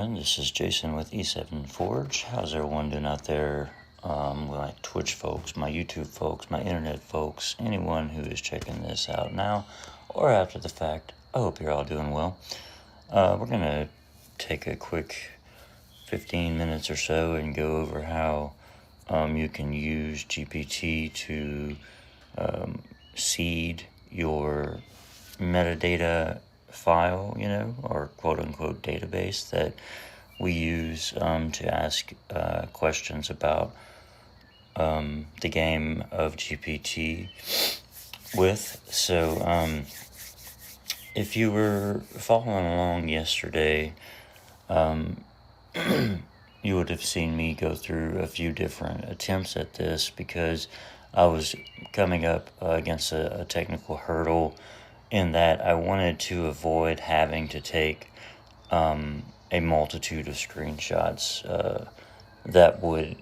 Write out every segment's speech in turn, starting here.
And this is Jason with E7 Forge. How's everyone doing out there? My Twitch folks, my YouTube folks, my internet folks, anyone who is checking this out now or after the fact. I hope you're all doing well. We're going to take a quick 15 minutes or so and go over how you can use GPT to seed your metadata file, or quote-unquote database that we use to ask questions about the game of GPT with. So if you were following along yesterday, you would have seen me go through a few different attempts at this because I was coming up against a technical hurdle in that I wanted to avoid having to take a multitude of screenshots that would,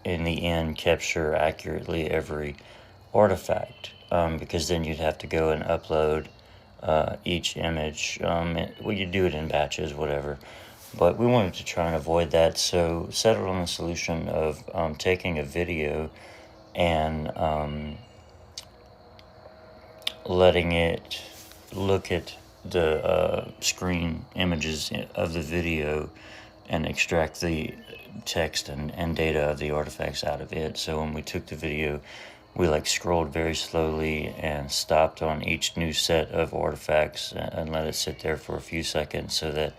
in the end, capture accurately every artifact, because then you'd have to go and upload each image. You do it in batches, whatever. But we wanted to try and avoid that, so settled on the solution of taking a video and letting it look at the screen images of the video and extract the text and data of the artifacts out of it. So when we took the video, we scrolled very slowly and stopped on each new set of artifacts and let it sit there for a few seconds so that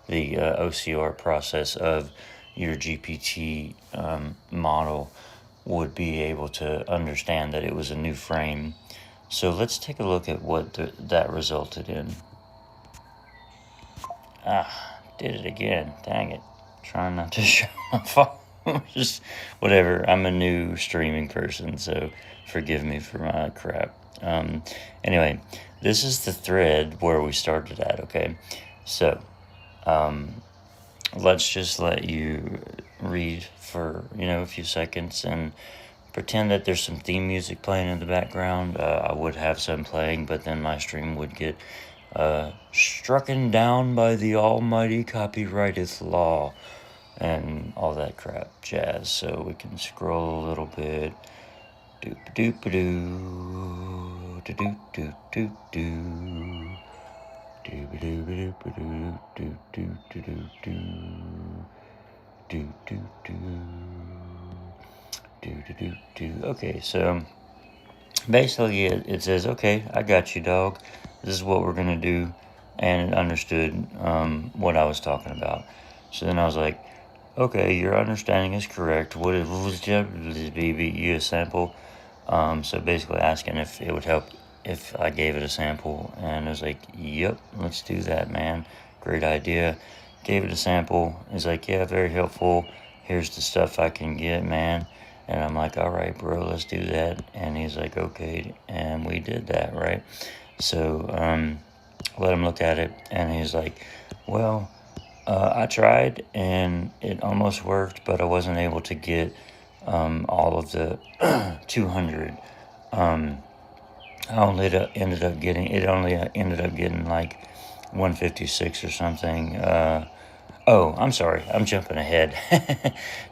the OCR process of your GPT model would be able to understand that it was a new frame. So let's take a look at what that resulted in. Did it again. Dang it. Trying not to show my phone. Just whatever. I'm a new streaming person, so forgive me for my crap. Anyway, this is the thread where we started at, okay? So, let's just let you read for, a few seconds and pretend that there's some theme music playing in the background. I would have some playing, but then my stream would get strucken down by the almighty copyrighteth law and all that crap jazz. So we can scroll a little bit. Doop-a-doop-a-doo. Do-do-do-do-do. Okay, so basically it says, okay, I got you, dog. This is what we're going to do. And it understood what I was talking about. So then I was like, okay, your understanding is correct. What was you a sample? So basically asking if it would help if I gave it a sample. And it was like, yep, let's do that, man. Great idea. Gave it a sample. It's like, yeah, very helpful. Here's the stuff I can get, man. And I'm like, all right, bro, let's do that. And he's like, okay. And we did that, right? So let him look at it. And he's like, well, I tried and it almost worked, but I wasn't able to get all of the 200. I only ended up getting like 156 or something. I'm sorry. I'm jumping ahead.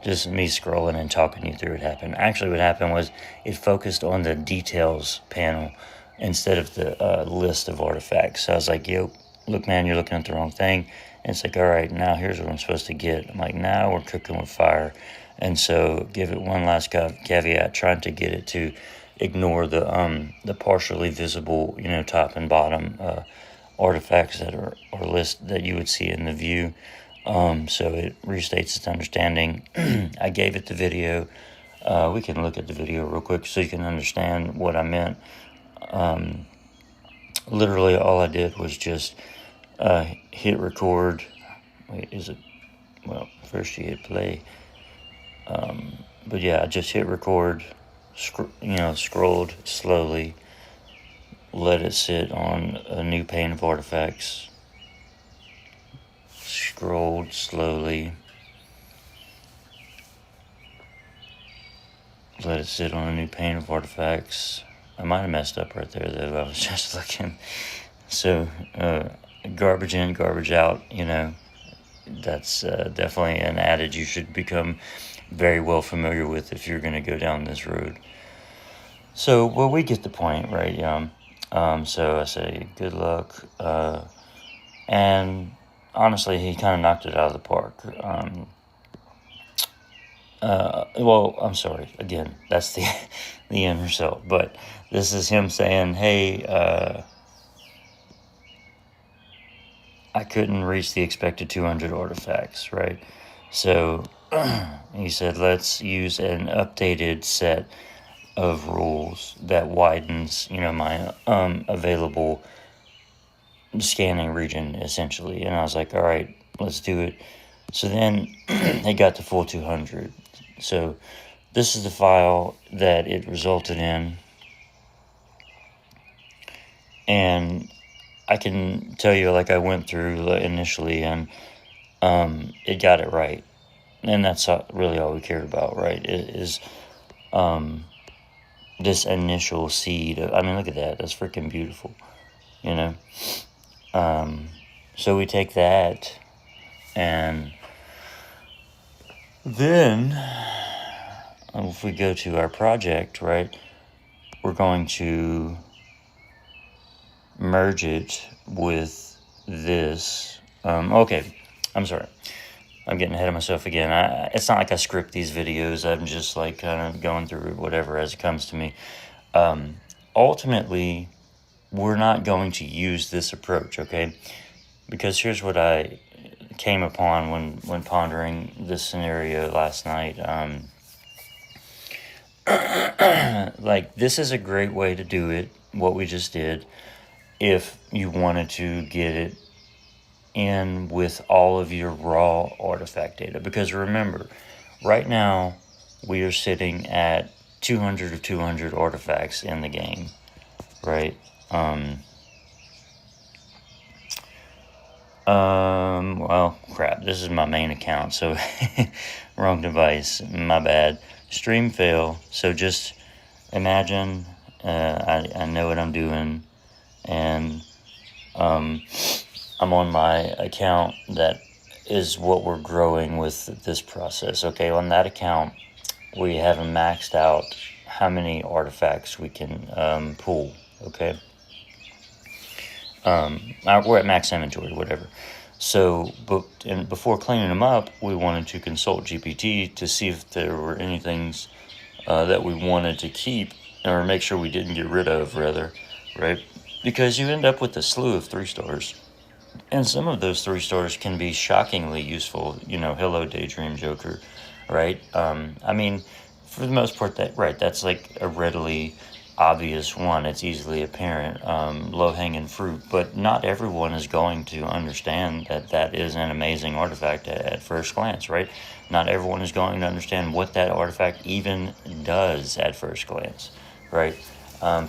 Just me scrolling and talking you through what happened. Actually, what happened was it focused on the details panel instead of the list of artifacts. So I was like, yo, look, man, you're looking at the wrong thing. And it's like, all right, now here's what I'm supposed to get. I'm like, now we're cooking with fire. And so give it one last caveat, trying to get it to ignore the partially visible, top and bottom artifacts that are list that you would see in the view. So it restates its understanding. I gave it the video. We can look at the video real quick so you can understand what I meant. Literally all I did was just hit record. Wait, is it? Well, first you hit play. But yeah, I just hit record, scrolled slowly, let it sit on a new pane of artifacts, scrolled slowly, let it sit on a new pane of artifacts. I might have messed up right there, though. I was just looking. So, garbage in, garbage out, that's definitely an adage you should become very well familiar with if you're going to go down this road. So, well, we get the point, right? So I say, good luck. And honestly, he kind of knocked it out of the park. Well, I'm sorry. Again, that's the the end result. But this is him saying, hey, I couldn't reach the expected 200 artifacts, right? So he said, let's use an updated set of rules that widens, my available scanning region, essentially. And I was like, all right, let's do it. So then they got the full 200. So this is the file that it resulted in. And I can tell you, like I went through initially, and it got it right. And that's really all we cared about, right? It is this initial seed. I mean, look at that. That's freaking beautiful, you know? So we take that, and then if we go to our project, right, we're going to merge it with this. Okay, I'm sorry. I'm getting ahead of myself again. It's not like I script these videos. I'm just like kind of going through whatever as it comes to me. Ultimately, we're not going to use this approach, okay? Because here's what I came upon when pondering this scenario last night. Like, this is a great way to do it, what we just did, if you wanted to get it in with all of your raw artifact data. Because remember, right now we are sitting at 200 of 200 artifacts in the game, right? Well, crap, this is my main account, so wrong device, my bad. Stream fail. So just imagine I know what I'm doing, and I'm on my account that is what we're growing with this process. Okay, on that account, we haven't maxed out how many artifacts we can pull, okay? We're at max inventory, whatever. So, before cleaning them up, we wanted to consult GPT to see if there were any things that we wanted to keep, or make sure we didn't get rid of, rather, right? Because you end up with a slew of 3 stars. And some of those 3 stars can be shockingly useful. Hello, Daydream Joker, right? I mean, for the most part, that's like a readily obvious one. It's easily apparent, low-hanging fruit. But not everyone is going to understand that is an amazing artifact at first glance, right? Not everyone is going to understand what that artifact even does at first glance, right?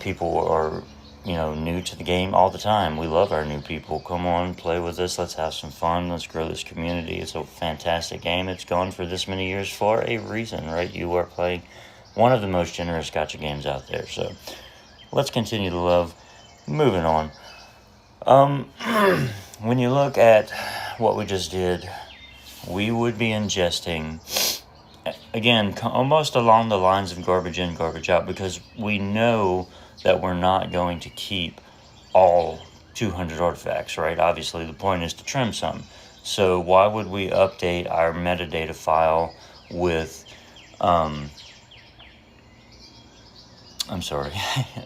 People are new to the game all the time. We love our new people. Come on, play with us. Let's have some fun. Let's grow this community. It's a fantastic game. It's gone for this many years for a reason, right? You are playing one of the most generous gacha games out there. So let's continue to love. Moving on. When you look at what we just did, we would be ingesting, again, almost along the lines of garbage in, garbage out, because we know that we're not going to keep all 200 artifacts, right? Obviously, the point is to trim some. So why would we update our metadata file with, I'm sorry,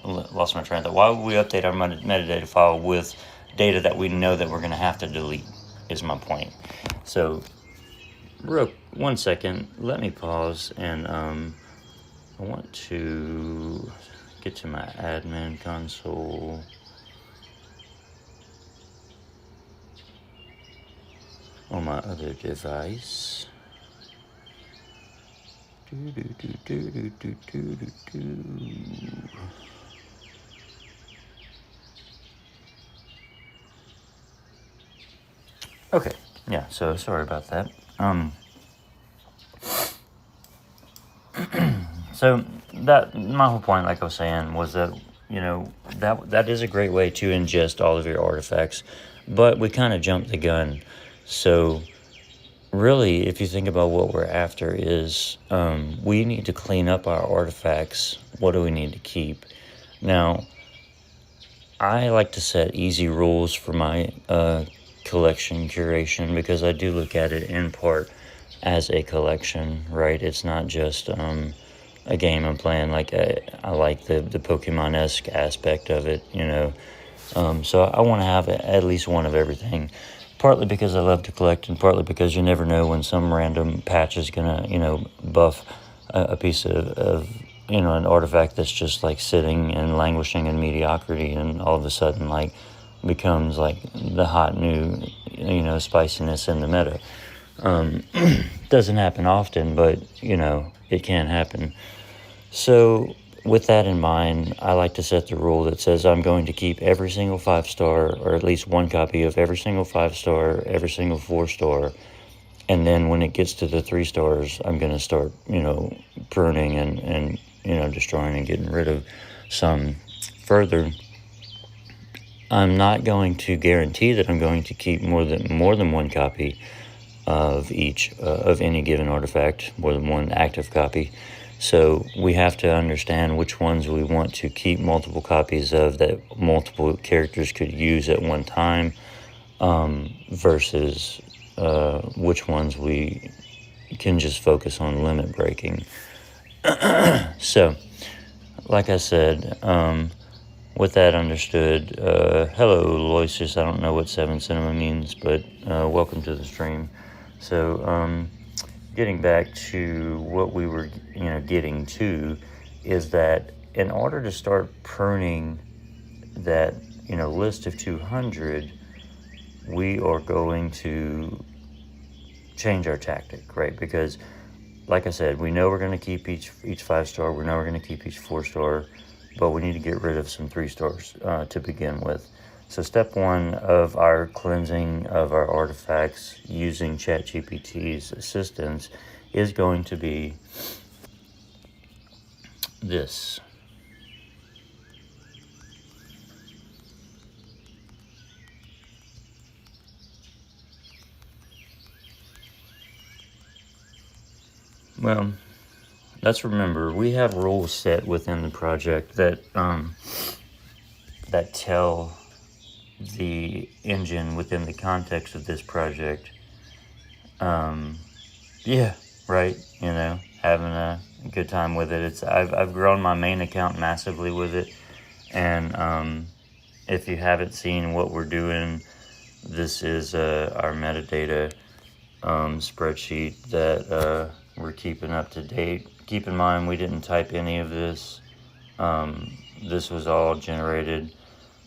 lost my train of thought. Why would we update our metadata file with data that we know that we're going to have to delete, is my point. So, 1 second, let me pause, and I want to get to my admin console. On my other device. Okay, yeah, so sorry about that. So that my whole point, like I was saying, was that that is a great way to ingest all of your artifacts, but we kind of jumped the gun. So really, if you think about what we're after is, we need to clean up our artifacts. What do we need to keep? Now, I like to set easy rules for my collection curation because I do look at it in part as a collection, right? It's not just a game I'm playing. Like I like the Pokemon-esque aspect of it, so I want to have at least one of everything. Partly because I love to collect, and partly because you never know when some random patch is gonna, buff a piece of an artifact that's just like sitting and languishing in mediocrity, and all of a sudden like becomes like the hot new, spiciness in the meta. Doesn't happen often, but it can happen. So, with that in mind, I like to set the rule that says I'm going to keep every single 5-star, or at least one copy of every single 5-star, every single 4-star. And then when it gets to the 3 stars, I'm going to start, pruning and destroying and getting rid of some. Further, I'm not going to guarantee that I'm going to keep more than one copy of each of any given artifact, more than one active copy. So we have to understand which ones we want to keep multiple copies of that multiple characters could use at one time, versus which ones we can just focus on limit breaking. So, like I said, with that understood, hello Loisis, I don't know what 7 cinema means, but welcome to the stream. So, getting back to what we were, getting to, is that in order to start pruning that, list of 200, we are going to change our tactic, right? Because, like I said, we know we're going to keep each 5-star, we know we're going to keep each 4-star, but we need to get rid of some 3 stars to begin with. So step 1 of our cleansing of our artifacts using ChatGPT's assistance is going to be this. Well, let's remember, we have rules set within the project that tell the engine within the context of this project, right, having a good time with it. I've grown my main account massively with it, and if you haven't seen what we're doing, this is our metadata spreadsheet that we're keeping up to date. Keep in mind, we didn't type any of this. This was all generated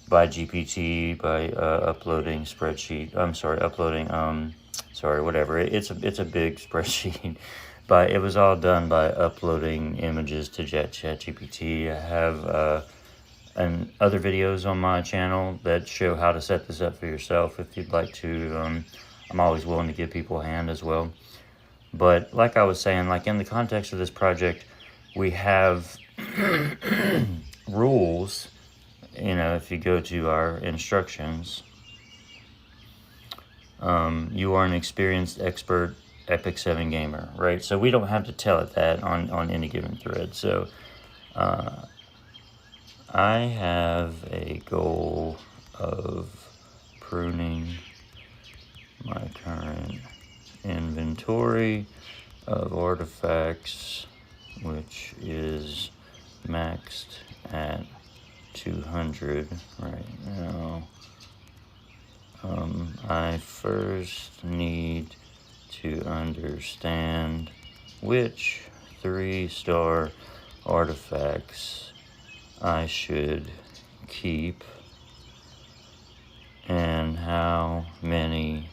by GPT by uploading spreadsheet. It's a big spreadsheet, but it was all done by uploading images to ChatGPT. I have other videos on my channel that show how to set this up for yourself if you'd like to. I'm always willing to give people a hand as well. But like I was saying, like in the context of this project, we have rules. If you go to our instructions, you are an experienced expert Epic 7 gamer, right? So we don't have to tell it that on any given thread. So I have a goal of pruning my current inventory of artifacts, which is maxed at 200 right now. I first need to understand which 3-star artifacts I should keep and how many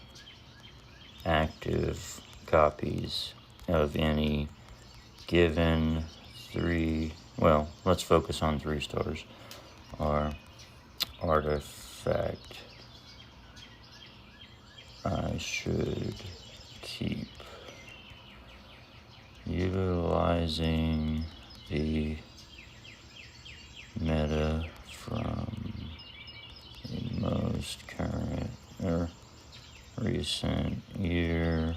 active copies of any given let's focus on 3 stars, or artifact I should keep, utilizing the meta from the most current or recent year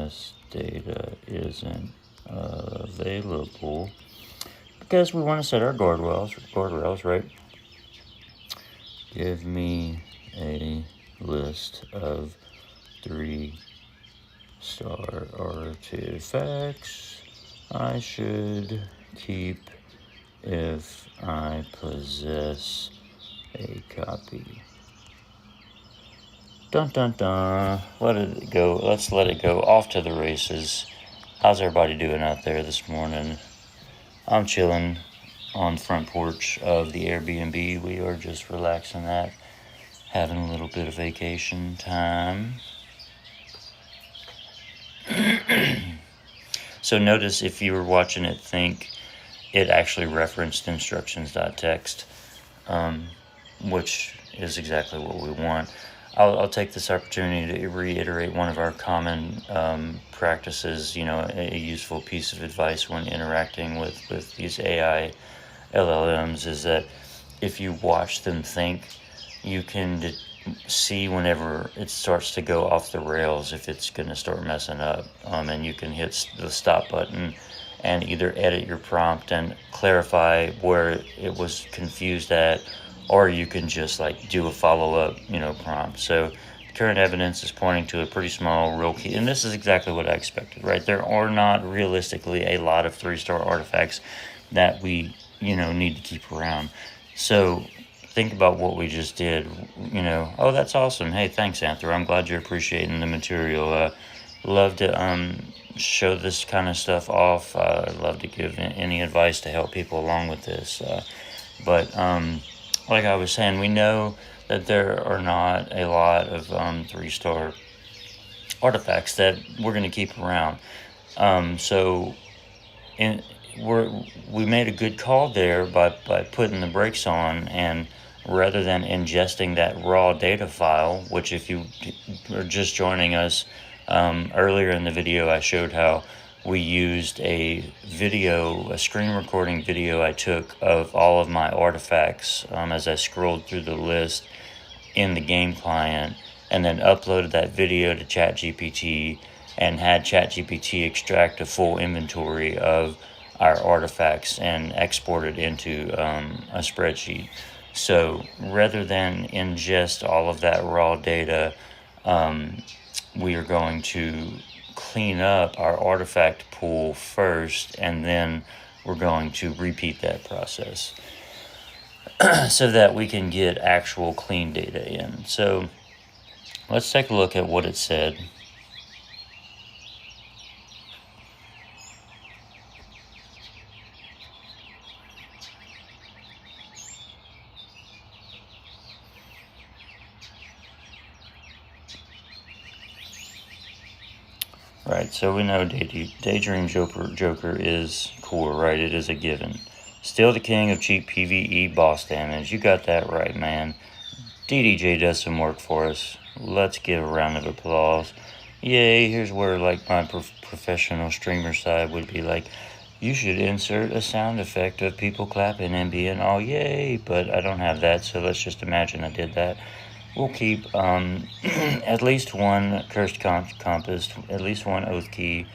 unless data isn't available, because we want to set our guardrails, right? Give me a list of 3-star artifacts I should keep if I possess a copy. Dun dun dun. Let it go. Let's let it go off to the races. How's everybody doing out there this morning? I'm chilling on the front porch of the Airbnb. We are just relaxing that, having a little bit of vacation time. So notice if you were watching it, think it actually referenced instructions.txt, which is exactly what we want. I'll take this opportunity to reiterate one of our common practices, a useful piece of advice when interacting with these AI LLMs is that if you watch them think, you can see whenever it starts to go off the rails, if it's going to start messing up, and you can hit the stop button and either edit your prompt and clarify where it was confused at, or you can just do a follow-up, prompt. So current evidence is pointing to a pretty small real key, and this is exactly what I expected, right? There are not realistically a lot of 3-star artifacts that we, need to keep around. So think about what we just did, oh, that's awesome. Hey, thanks, Anthro. I'm glad you're appreciating the material. Love to show this kind of stuff off. I'd love to give any advice to help people along with this. But like I was saying, we know that there are not a lot of 3-star artifacts that we're going to keep around. We made a good call there by putting the brakes on, and rather than ingesting that raw data file, which if you are just joining us, earlier in the video I showed how we used a screen recording video I took of all of my artifacts as I scrolled through the list in the game client, and then uploaded that video to ChatGPT and had ChatGPT extract a full inventory of our artifacts and export it into a spreadsheet. So rather than ingest all of that raw data, we are going to clean up our artifact pool first, and then we're going to repeat that process so that we can get actual clean data in. So let's take a look at what it said. Right, so we know Daydream Joker is core, right? It is a given. Still the king of cheap PvE boss damage. You got that right, man. DDJ does some work for us. Let's give a round of applause. Yay, here's where my professional streamer side would be like, you should insert a sound effect of people clapping and being all yay, but I don't have that, so let's just imagine I did that. We'll keep at least one cursed compass, at least one oath key,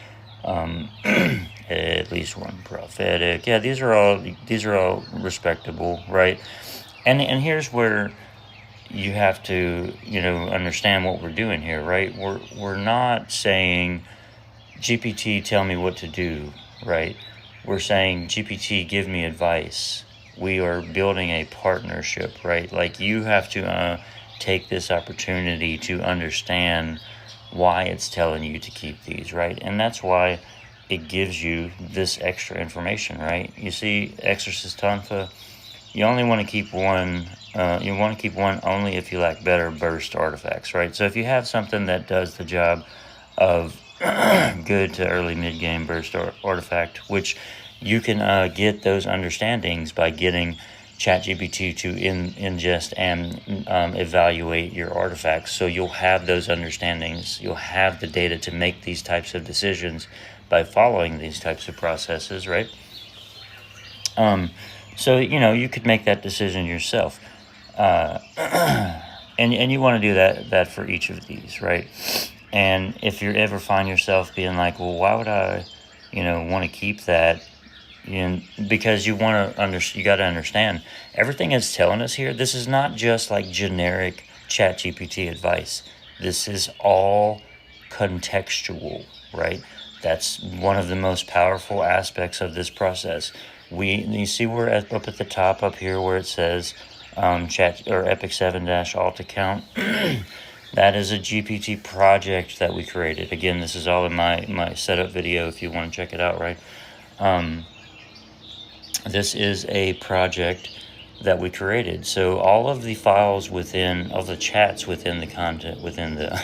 at least one prophetic. Yeah, these are all respectable, right? And here's where you have to understand what we're doing here, right? We're not saying GPT tell me what to do, right? We're saying GPT give me advice. We are building a partnership, right? You have to take this opportunity to understand why it's telling you to keep these, right? And that's why it gives you this extra information, right? You see, Exorcist Tonfa, you only want to keep one. You want to keep one only if you lack better burst artifacts, right? So if you have something that does the job of good to early mid-game burst artifact, which you can get those understandings by getting ChatGPT to ingest and evaluate your artifacts. So you'll have those understandings. You'll have the data to make these types of decisions by following these types of processes, right? So, you could make that decision yourself. And you want to do that for each of these, right? And if you ever find yourself being like, well, why would I, want to keep that? Because you want to you got to understand everything it's telling us here. This is not just like generic chat GPT advice. This is all contextual, right? That's one of the most powerful aspects of this process. You see we're up at the top up here where it says chat or Epic 7-alt account. That is a GPT project that we created. Again, this is all in my setup video if you want to check it out, right? This is a project that we created. So all of the files all the chats within the content, within the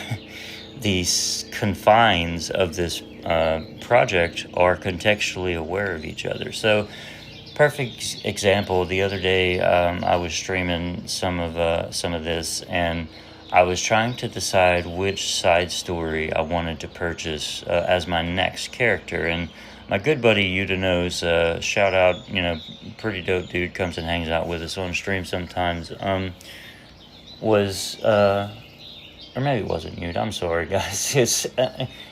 these confines of this project are contextually aware of each other. So perfect example, the other day I was streaming some of this, and I was trying to decide which side story I wanted to purchase as my next character. And my good buddy Yuda knows, shout out, pretty dope dude, comes and hangs out with us on stream sometimes, was, or maybe it wasn't Yuda, I'm sorry guys,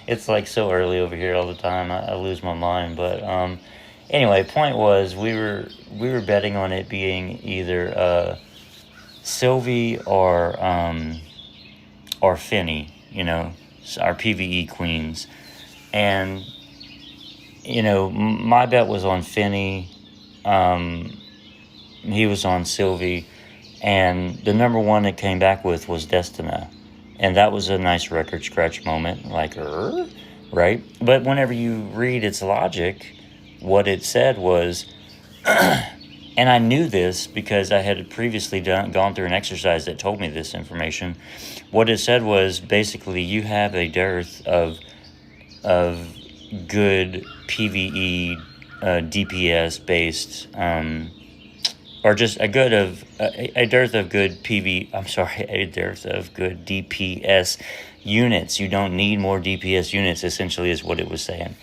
it's like so early over here all the time, I lose my mind, but anyway, point was, we were betting on it being either Sylvie or Finny, our PvE queens. And, my bet was on Finny. He was on Sylvie. And the number one it came back with was Destina. And that was a nice record scratch moment, like, right? But whenever you read its logic, what it said was, and I knew this because I had previously gone through an exercise that told me this information. What it said was basically you have a dearth of good PvE DPS based, or just a dearth of good a dearth of good DPS units. You don't need more DPS units, essentially, is what it was saying.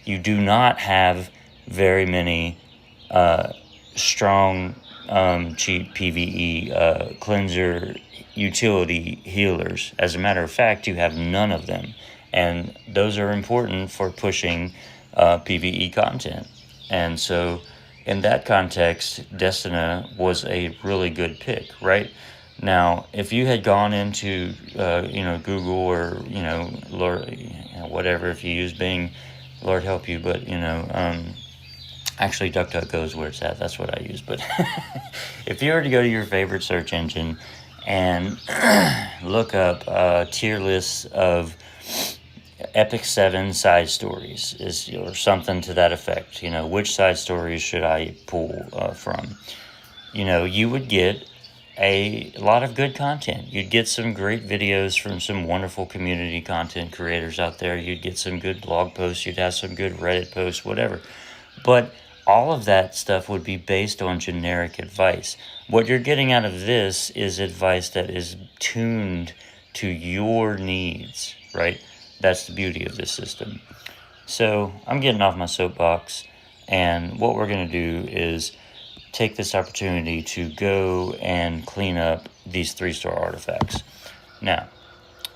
You do not have very many strong, cheap PvE cleanser utility healers. As a matter of fact, you have none of them. And those are important for pushing PvE content. And so in that context, Destina was a really good pick, right? Now, if you had gone into, Google or, Lord, whatever, if you use Bing, Lord help you, but, actually DuckDuckGo is where it's at. That's what I use. But if you were to go to your favorite search engine and look up tier lists of Epic 7 side stories, or something to that effect, which side stories should I pull from? You would get a lot of good content. You'd get some great videos from some wonderful community content creators out there. You'd get some good blog posts. You'd have some good Reddit posts, whatever. But all of that stuff would be based on generic advice. What you're getting out of this is advice that is tuned to your needs, right? That's the beauty of this system. So I'm getting off my soapbox, and what we're going to do is take this opportunity to go and clean up these 3-star artifacts. Now,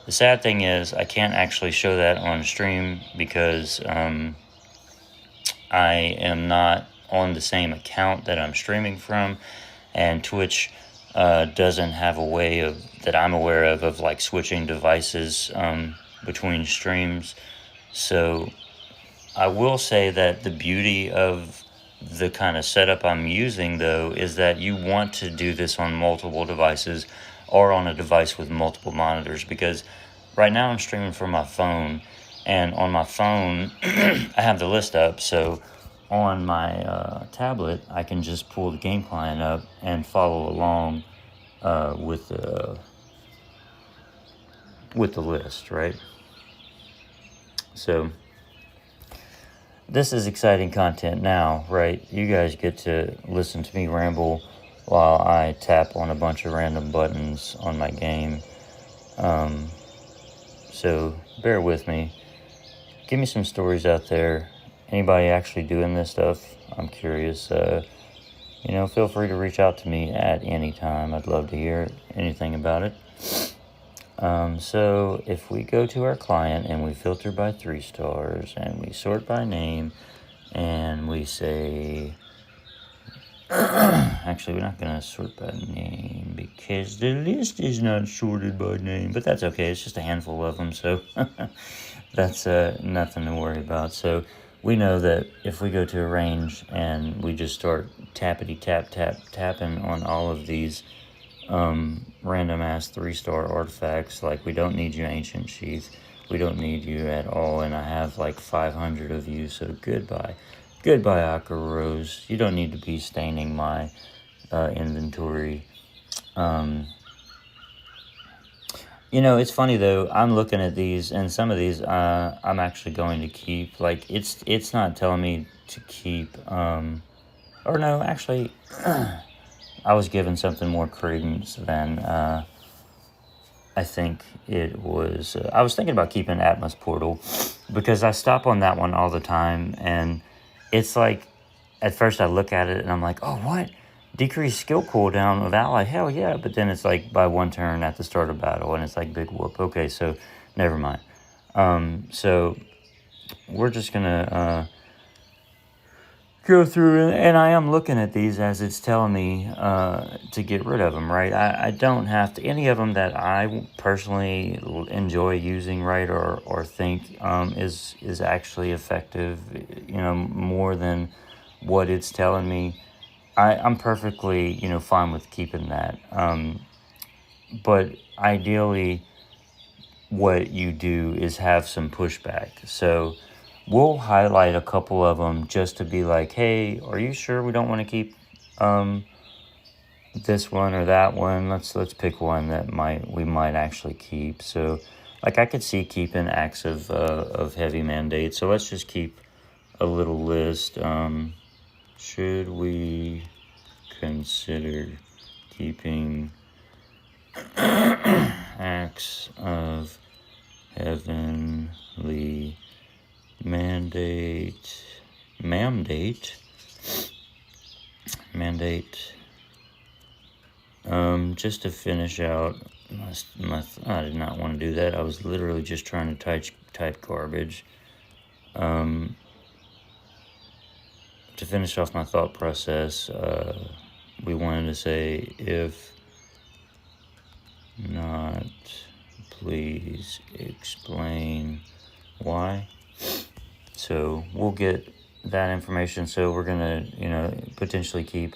the sad thing is I can't actually show that on stream because I am not on the same account that I'm streaming from, and Twitch doesn't have a way that I'm aware of like switching devices between streams. So I will say that the beauty of the kind of setup I'm using, though, is that you want to do this on multiple devices or on a device with multiple monitors, because right now I'm streaming from my phone, and on my phone I have the list up, so on my tablet I can just pull the game client up and follow along with the list, right? So this is exciting content now, right? You guys get to listen to me ramble while I tap on a bunch of random buttons on my game. So bear with me. Give me some stories out there. Anybody actually doing this stuff? I'm curious. Feel free to reach out to me at any time. I'd love to hear anything about it. So if we go to our client and we filter by 3 stars and we sort by name and we say, actually, we're not going to sort by name because the list is not sorted by name, but that's okay. It's just a handful of them, so that's nothing to worry about. So we know that if we go to a range and we just start tapping on all of these random ass 3-star artifacts, like we don't need you, Ancient Sheath. We don't need you at all, and I have like 500 of you, so goodbye. Goodbye, Aqua Rose. You don't need to be staining my inventory. It's funny though. I'm looking at these, and some of these I'm actually going to keep. Like it's not telling me to keep. Or no, actually, I was given something more credence than I think it was. I was thinking about keeping Atmos Portal because I stop on that one all the time, and it's like at first I look at it and I'm like, oh, what? Decreased skill cooldown of ally? Hell yeah. But then it's like by 1 turn at the start of battle, and it's like big whoop. Okay, so never mind. So we're just going to go through, and I am looking at these as it's telling me to get rid of them, right? I don't have to, any of them that I personally enjoy using, right, or think is actually effective, more than what it's telling me. I'm perfectly, fine with keeping that. But ideally, what you do is have some pushback. So we'll highlight a couple of them just to be like, hey, are you sure we don't want to keep this one or that one? Let's pick one that we might actually keep. So like I could see keeping acts of heavy mandate. So let's just keep a little list. Should we consider keeping acts of heavenly mandate, just to finish out I did not want to do that. I was literally just trying to type garbage. To finish off my thought process, we wanted to say, if not, please explain why. So we'll get that information. So we're going to, potentially keep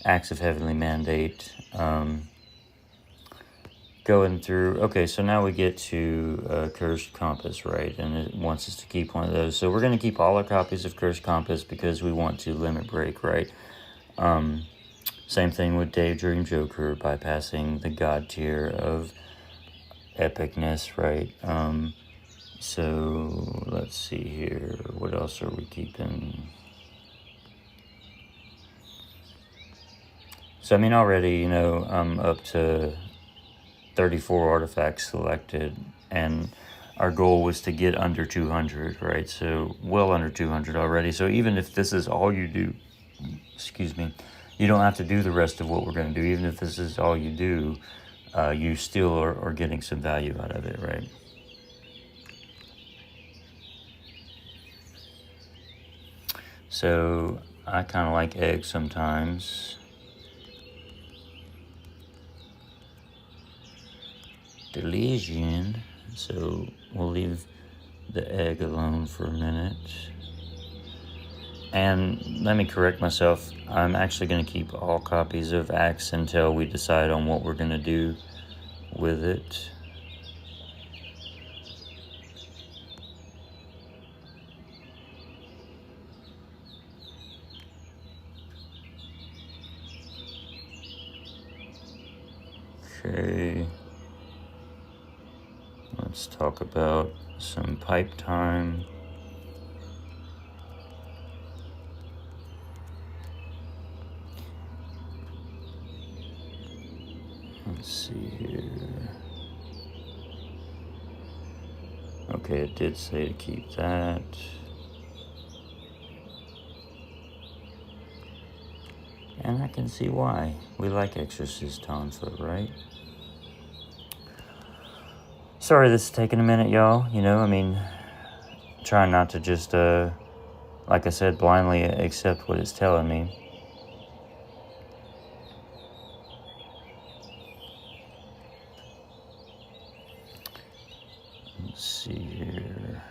acts of heavenly mandate. Going through, okay, so now we get to Cursed Compass, right? And it wants us to keep one of those. So we're going to keep all our copies of Cursed Compass because we want to limit break, right? Same thing with Daydream Joker, bypassing the god tier of epicness, right? So let's see here. What else are we keeping? So I mean, already, I'm up to 34 artifacts selected, and our goal was to get under 200, right? So well under 200 already. So even if this is all you do, you don't have to do the rest of what we're going to do. Even if this is all you do, you still are getting some value out of it, right? So I kind of like eggs sometimes. Delicious. So we'll leave the egg alone for a minute. And let me correct myself. I'm actually going to keep all copies of Axe until we decide on what we're going to do with it. Okay. Let's talk about some pipe time. Let's see here. Okay, it did say to keep that. And I can see why. We like Exorcist Tonfa, right? Sorry this is taking a minute, y'all. You know, I mean, trying not to just, like I said, blindly accept what it's telling me. Let's see here.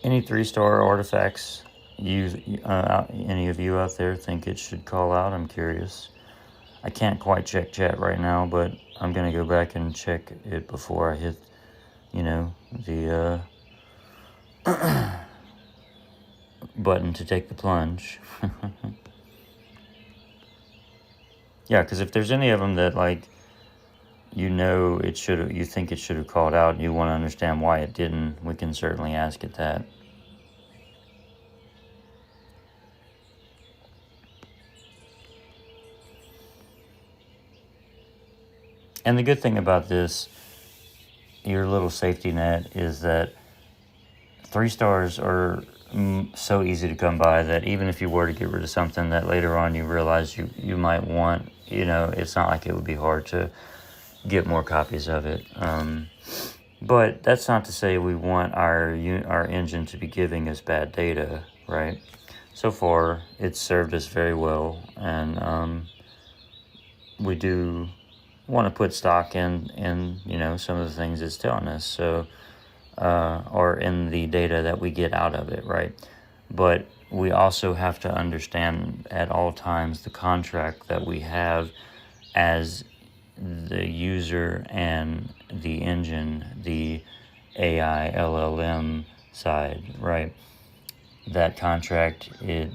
Any 3-star artifacts any of you out there think it should call out? I'm curious. I can't quite check chat right now, but I'm going to go back and check it before I hit, the button to take the plunge. Yeah, because if there's any of them that, you think it should have called out and you want to understand why it didn't, we can certainly ask it that. And the good thing about this, your little safety net, is that 3 stars are so easy to come by that even if you were to get rid of something that later on you realize you might want, it's not like it would be hard to get more copies of it. But that's not to say we want our engine to be giving us bad data, right? So far, it's served us very well, and we do want to put stock in some of the things it's telling us, so or in the data that we get out of it, right? But we also have to understand at all times the contract that we have as the user and the engine, the AI LLM side, right? That contract, it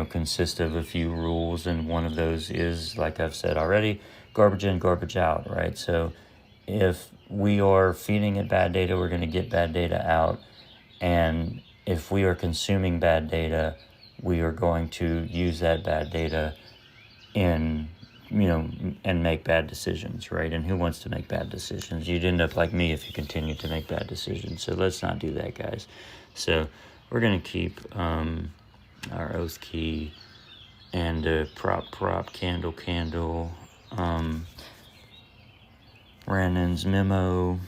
consists of a few rules, and one of those is, like I've said already, garbage in, garbage out, right? So if we are feeding it bad data, we're going to get bad data out, and if we are consuming bad data, we are going to use that bad data and make bad decisions, right? And who wants to make bad decisions? You'd end up like me if you continue to make bad decisions. So let's not do that, guys. So we're going to keep our oath key and prop, candle, Brandon's memo.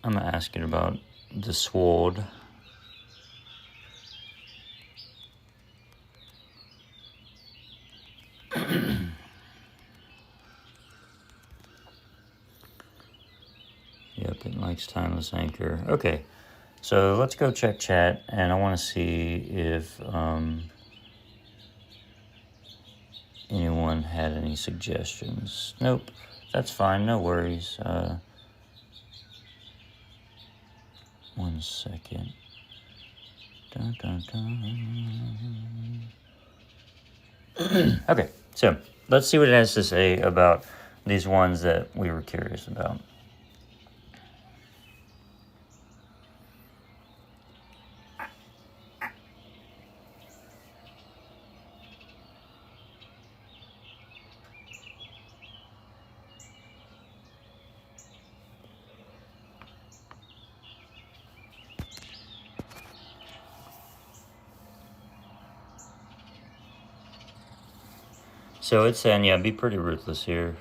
I'm going to ask it about the sword. Yep, it likes timeless anchor. Okay, so let's go check chat, and I want to see if anyone had any suggestions. Nope, that's fine, no worries. 1 second. Dun, dun, dun. Okay, so let's see what it has to say about these ones that we were curious about. So it's saying, yeah, be pretty ruthless here.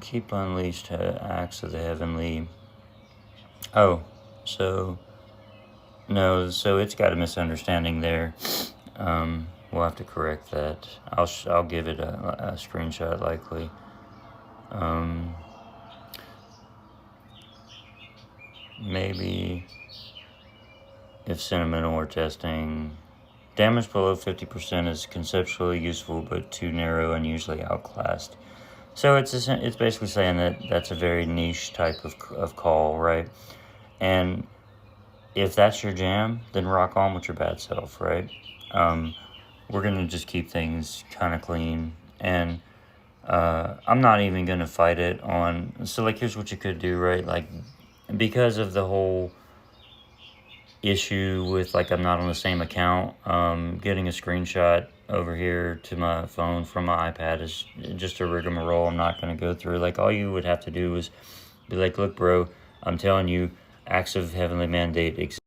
Keep unleashed acts of the heavenly. Oh, so no, so it's got a misunderstanding there. We'll have to correct that. I'll give it a screenshot likely. Maybe if sentimental or testing. Damage below 50% is conceptually useful but too narrow and usually outclassed. So it's basically saying that that's a very niche type of call, right? And if that's your jam, then rock on with your bad self, right? We're going to just keep things kind of clean. And I'm not even going to fight it on... So, here's what you could do, right? Because of the whole issue with, I'm not on the same account, getting a screenshot over here to my phone from my iPad is just a rigmarole I'm not going to go through. All you would have to do is be like, look, bro, I'm telling you, acts of heavenly mandate exist.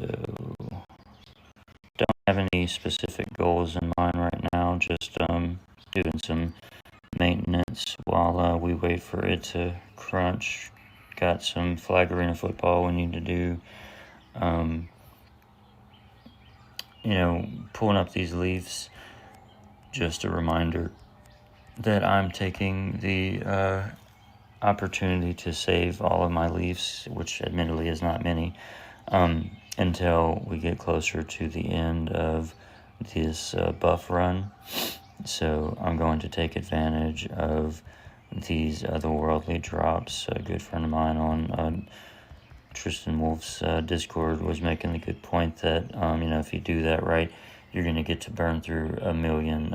So don't have any specific goals in mind right now, just doing some maintenance while we wait for it to crunch. Got some flag arena football we need to do. Pulling up these leaves, just a reminder that I'm taking the opportunity to save all of my leaves, which admittedly is not many, until we get closer to the end of this buff run. So I'm going to take advantage of these otherworldly drops. A good friend of mine on Tristan Wolf's Discord was making the good point that if you do that right, you're going to get to burn through 1 million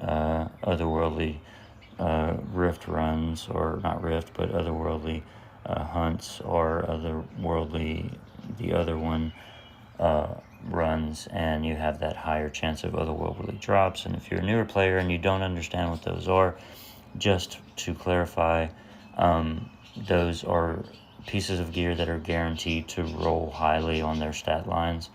otherworldly rift runs, or not rift, but otherworldly hunts, or the other one runs, and you have that higher chance of otherworldly drops. And if you're a newer player and you don't understand what those are, just to clarify, those are pieces of gear that are guaranteed to roll highly on their stat lines,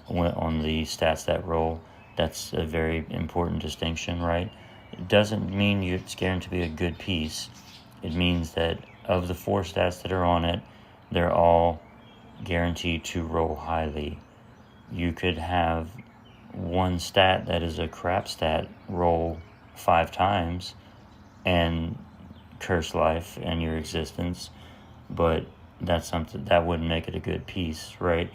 on the stats that roll. That's a very important distinction, right? It doesn't mean it's guaranteed to be a good piece. It means that of the 4 stats that are on it, they're all guaranteed to roll highly. You could have one stat that is a crap stat roll 5 times and curse life and your existence, but that's something that wouldn't make it a good piece, right?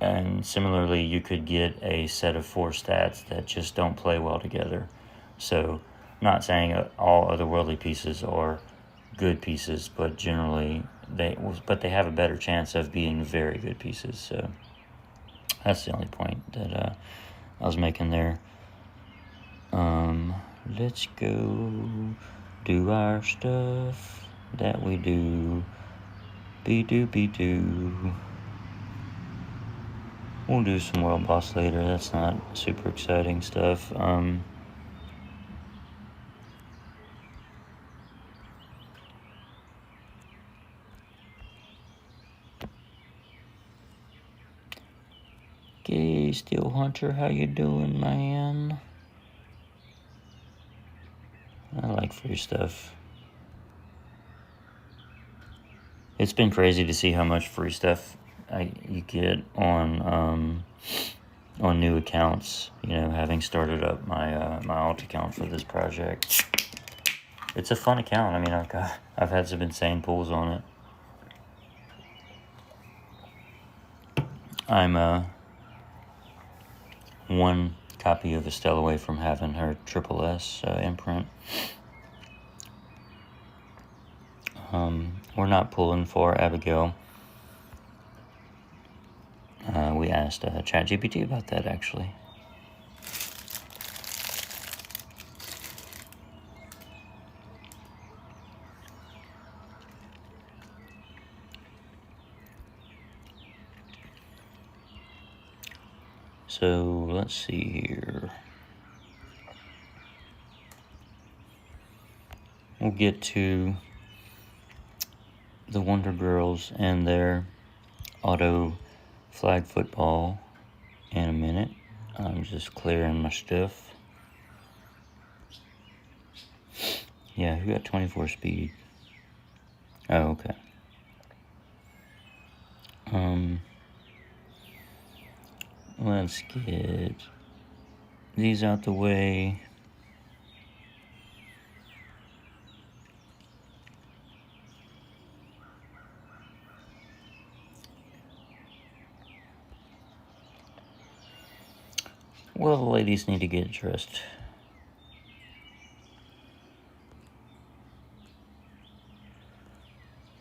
And similarly, you could get a set of 4 stats that just don't play well together. So, not saying all otherworldly pieces are good pieces, but generally they have a better chance of being very good pieces. So that's the only point that I was making there. Let's go do our stuff that we do. Be-do. We'll do some world boss later. That's not super exciting stuff. Okay, Steel Hunter, how you doing, man? I like free stuff. It's been crazy to see how much free stuff you get on new accounts. Having started up my alt account for this project, it's a fun account. I mean, I've had some insane pulls on it. I'm one copy of Estelle away from having her triple S imprint. We're not pulling for Abigail. We asked ChatGPT about that, actually. So, let's see here. We'll get to the Wonder Girls and their auto flag football in a minute. I'm just clearing my stuff. Yeah, who got 24 speed? Oh, okay. Let's get these out the way. Well, the ladies need to get dressed.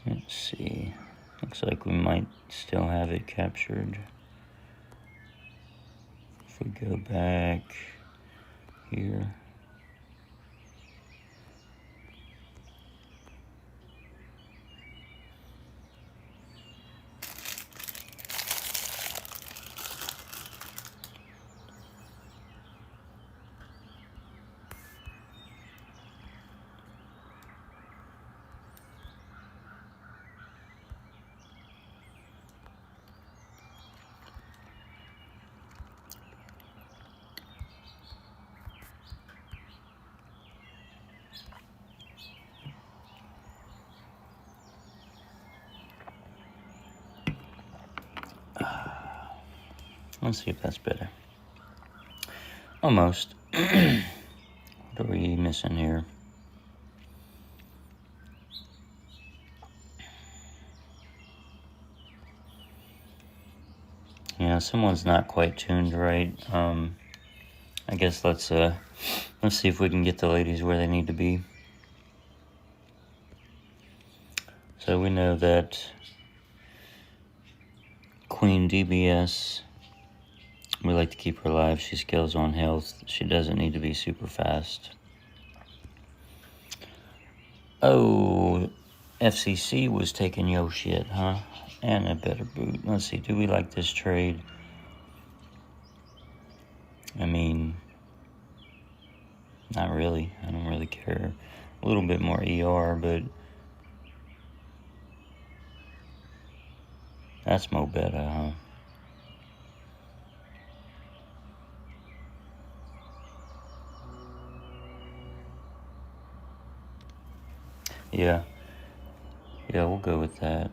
Let's see. Looks like we might still have it captured. If we go back here. Let's see if that's better. Almost. What are we missing here? Yeah, someone's not quite tuned right. I guess let's see if we can get the ladies where they need to be. So we know that Queen DBS, we like to keep her alive. She scales on health. She doesn't need to be super fast. Oh, FCC was taking your shit, huh? And a better boot. Let's see, do we like this trade? I mean, not really. I don't really care. A little bit more ER, but that's mo better, huh? Yeah, we'll go with that.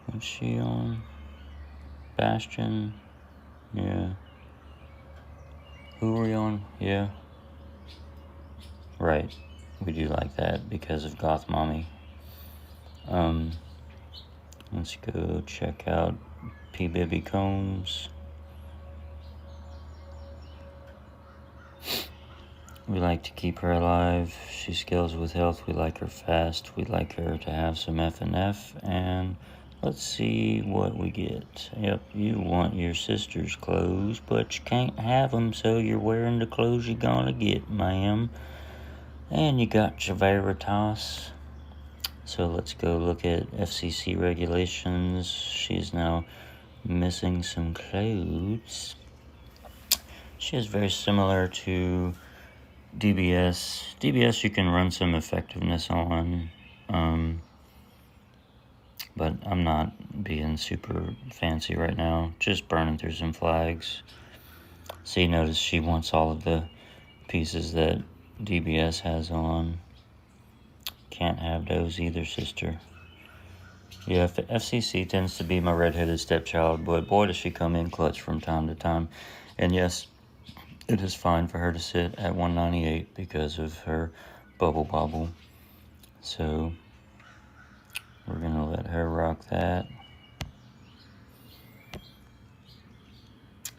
What's she on? Bastion? Yeah. Who are we on? Yeah. Right. We do like that because of Goth Mommy. Let's go check out P. Bibby Combs. We like to keep her alive. She scales with health. We like her fast. We like her to have some F and F. And let's see what we get. Yep, you want your sister's clothes, but you can't have them, so you're wearing the clothes you're gonna get, ma'am. And you got your Veritas. So let's go look at FCC regulations. She's now missing some clothes. She is very similar to DBS. DBS you can run some effectiveness on, but I'm not being super fancy right now. Just burning through some flags. See, notice she wants all of the pieces that DBS has on. Can't have those either, sister. Yeah, FCC tends to be my redheaded stepchild, but boy does she come in clutch from time to time. And yes, it is fine for her to sit at 198 because of her bubble bobble. So we're going to let her rock that.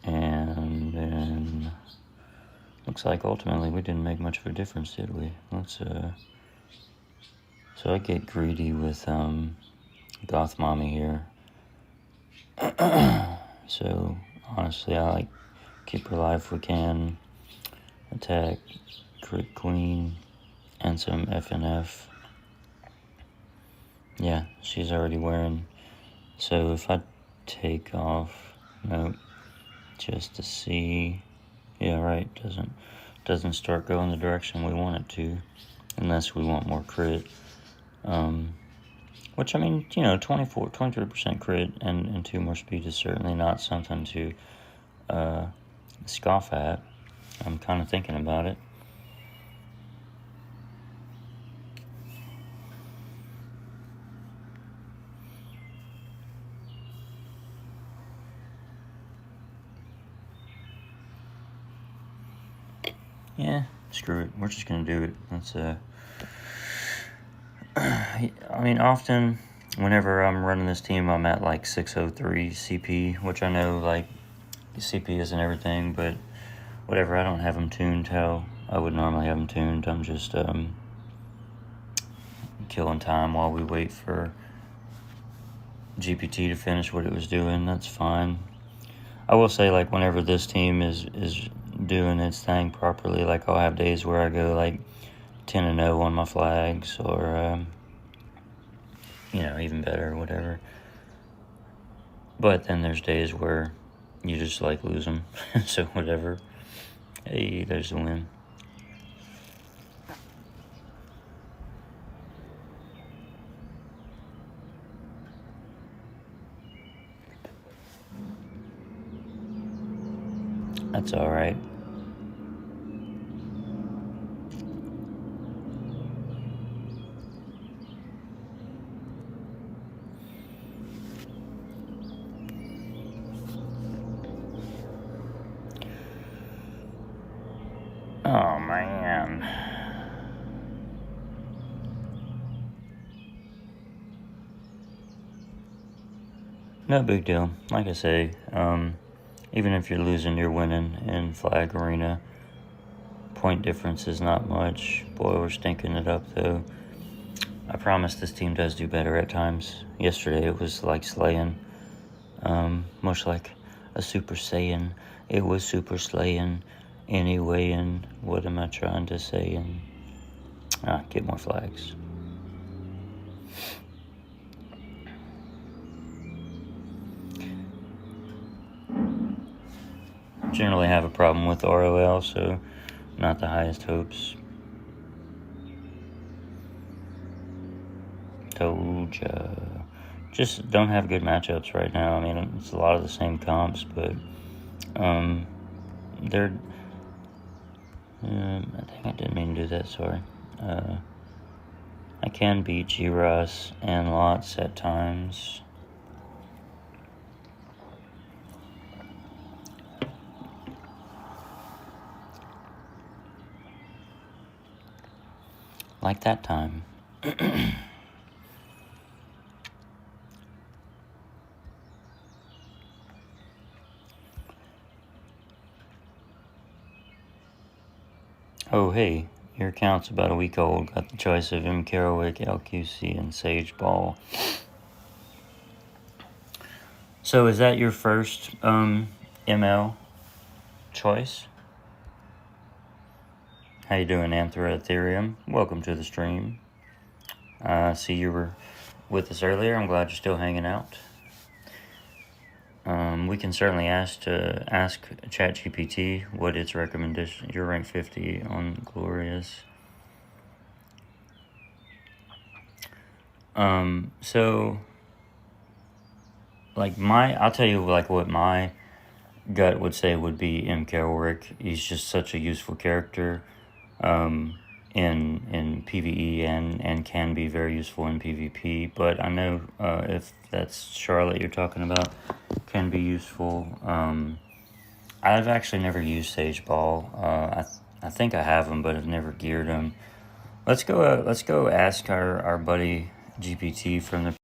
And then looks like ultimately we didn't make much of a difference, did we? So I get greedy with Goth Mommy here. So honestly, I like keep her alive if we can. Attack, crit queen, and some FNF. Yeah, she's already wearing. So if I take off, nope, just to see. Yeah, right, doesn't start going the direction we want it to, unless we want more crit. Which, I mean, 23% crit and 2 more speed is certainly not something to scoff at. I'm kind of thinking about it. Yeah, screw it. We're just going to do it. I mean, often, whenever I'm running this team, I'm at like 603 CP, which I know, like, CP isn't everything, but whatever. I don't have them tuned how I would normally have them tuned. I'm just killing time while we wait for GPT to finish what it was doing. That's fine. I will say, like, whenever this team is doing its thing properly, like, I'll have days where I go like 10-0 on my flags, or even better, whatever. But then there's days where you just like lose them. So whatever. Hey, there's the win. That's all right. Oh, man. No big deal. Like I say, even if you're losing, you're winning in Flag Arena. Point difference is not much. Boy, we're stinking it up, though. I promise this team does do better at times. Yesterday it was like slaying. Much like a Super Saiyan. It was Super Slaying. Anyway, and what am I trying to say? And get more flags. Generally have a problem with ROL, so not the highest hopes. Told ya. Just don't have good matchups right now. I mean, it's a lot of the same comps, but they're. I think I didn't mean to do that. Sorry. I can beat G-Ross and Lots at times. Like that time. Oh, hey, your account's about a week old. Got the choice of M. Kerouac, LQC, and Sage Ball. So is that your first ML choice? How you doing, Anthra Ethereum? Welcome to the stream. I see you were with us earlier. I'm glad you're still hanging out. We can certainly ask ChatGPT what its recommendation. You're ranked 50 on Glorious. So like I'll tell you like what my gut would say would be M. Kerouac. He's just such a useful character in PvE and can be very useful in PvP. But I know if that's Charlotte you're talking about, can be useful. I've actually never used Sage Ball. I think I have them, but I've never geared them. Let's go ask our buddy GPT from the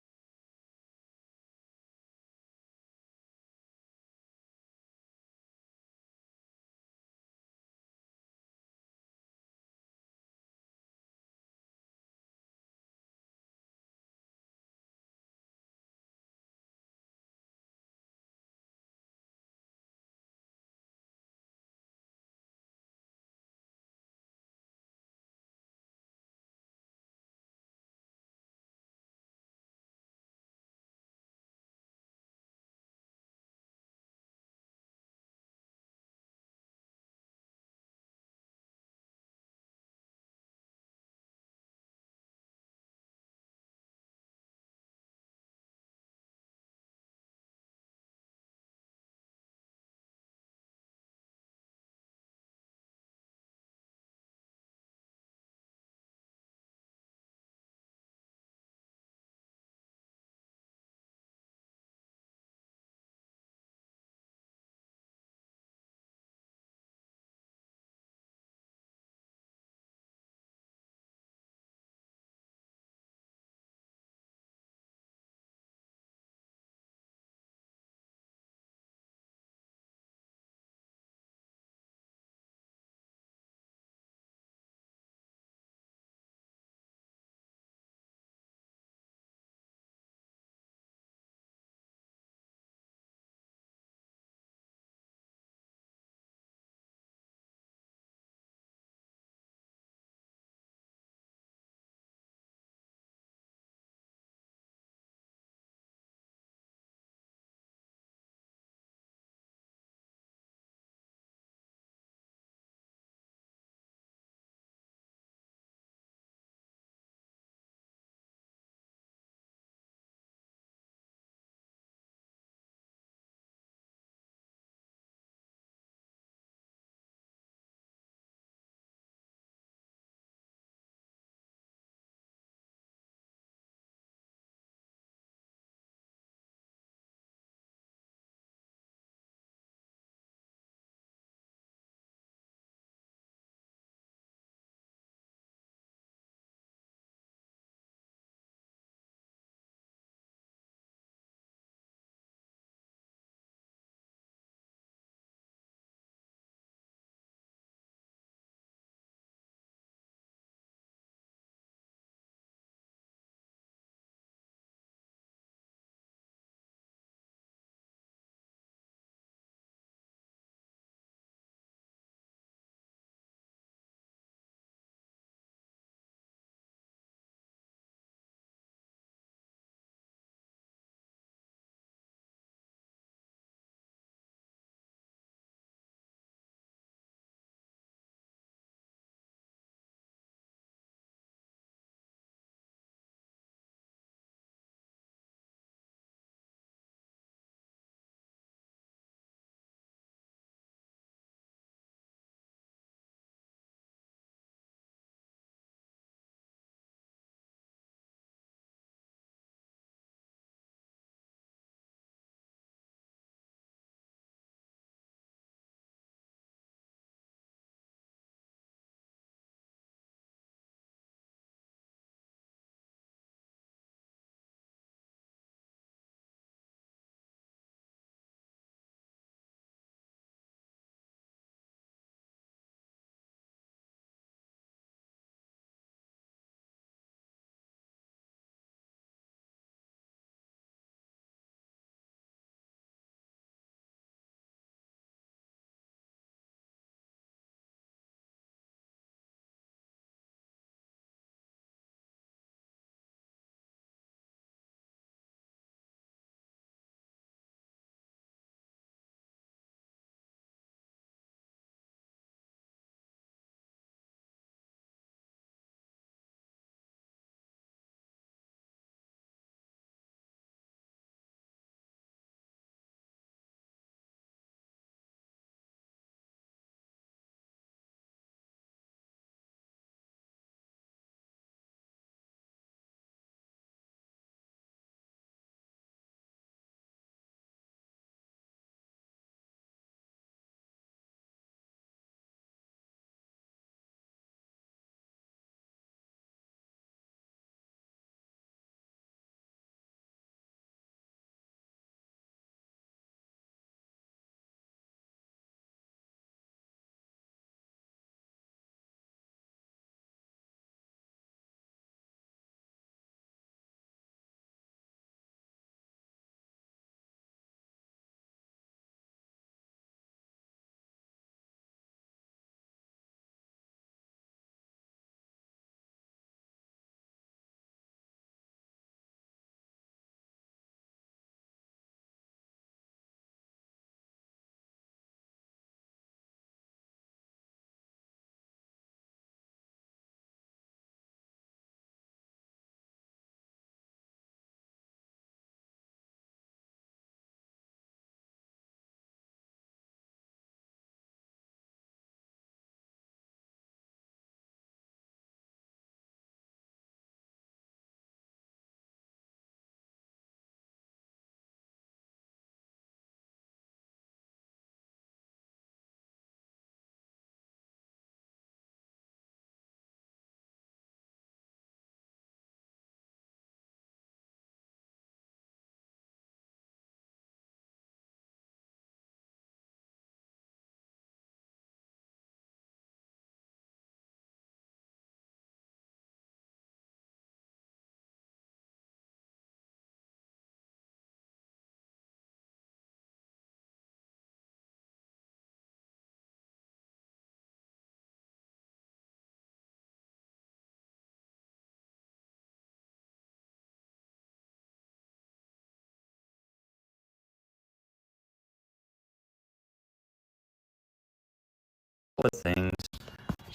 of things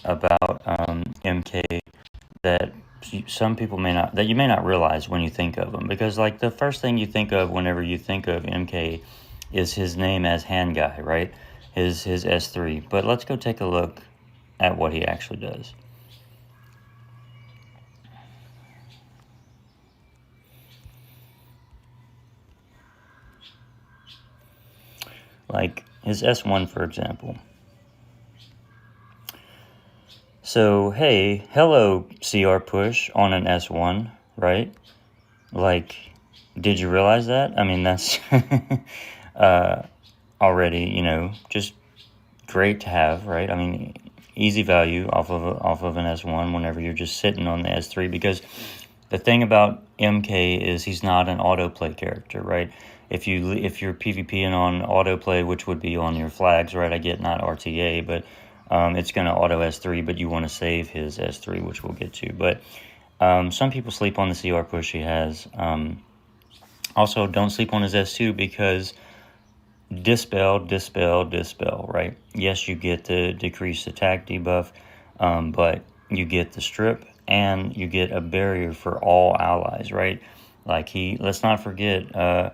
about MK that some people that you may not realize when you think of him, because like the first thing you think of whenever you think of MK is his name as hand guy, right? His S3. But let's go take a look at what he actually does. Like his S1, for example. So, hey, hello, CR push on an S1, right? Like, did you realize that? I mean, that's already, just great to have, right? I mean, easy value off of an S1 whenever you're just sitting on the S3, because the thing about MK is he's not an autoplay character, right? If you're PvPing on autoplay, which would be on your flags, right? I get not RTA, but it's going to auto S3, but you want to save his S3, which we'll get to. But some people sleep on the CR push he has. Also, don't sleep on his S2, because dispel, right? Yes, you get the decreased attack debuff, but you get the strip and you get a barrier for all allies, right? Like let's not forget,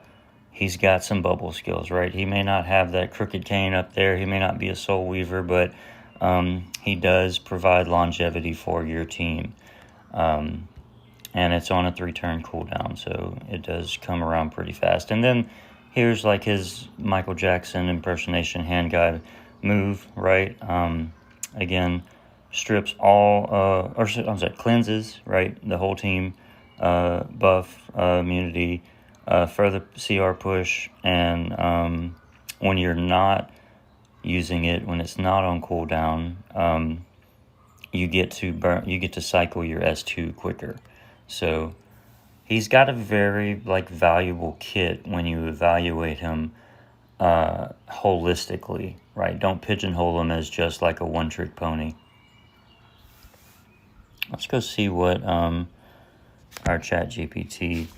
he's got some bubble skills, right? He may not have that crooked cane up there. He may not be a soul weaver, but he does provide longevity for your team. And it's on a 3-turn cooldown, so it does come around pretty fast. And then here's like his Michael Jackson impersonation hand guy move, right? Again, strips all, cleanses, right? The whole team, buff, immunity, further CR push, and when you're not using it, when it's not on cooldown, you get to cycle your S2 quicker. So he's got a very valuable kit when you evaluate him holistically, right? Don't pigeonhole him as just like a one-trick pony. Let's go see what our chat GPT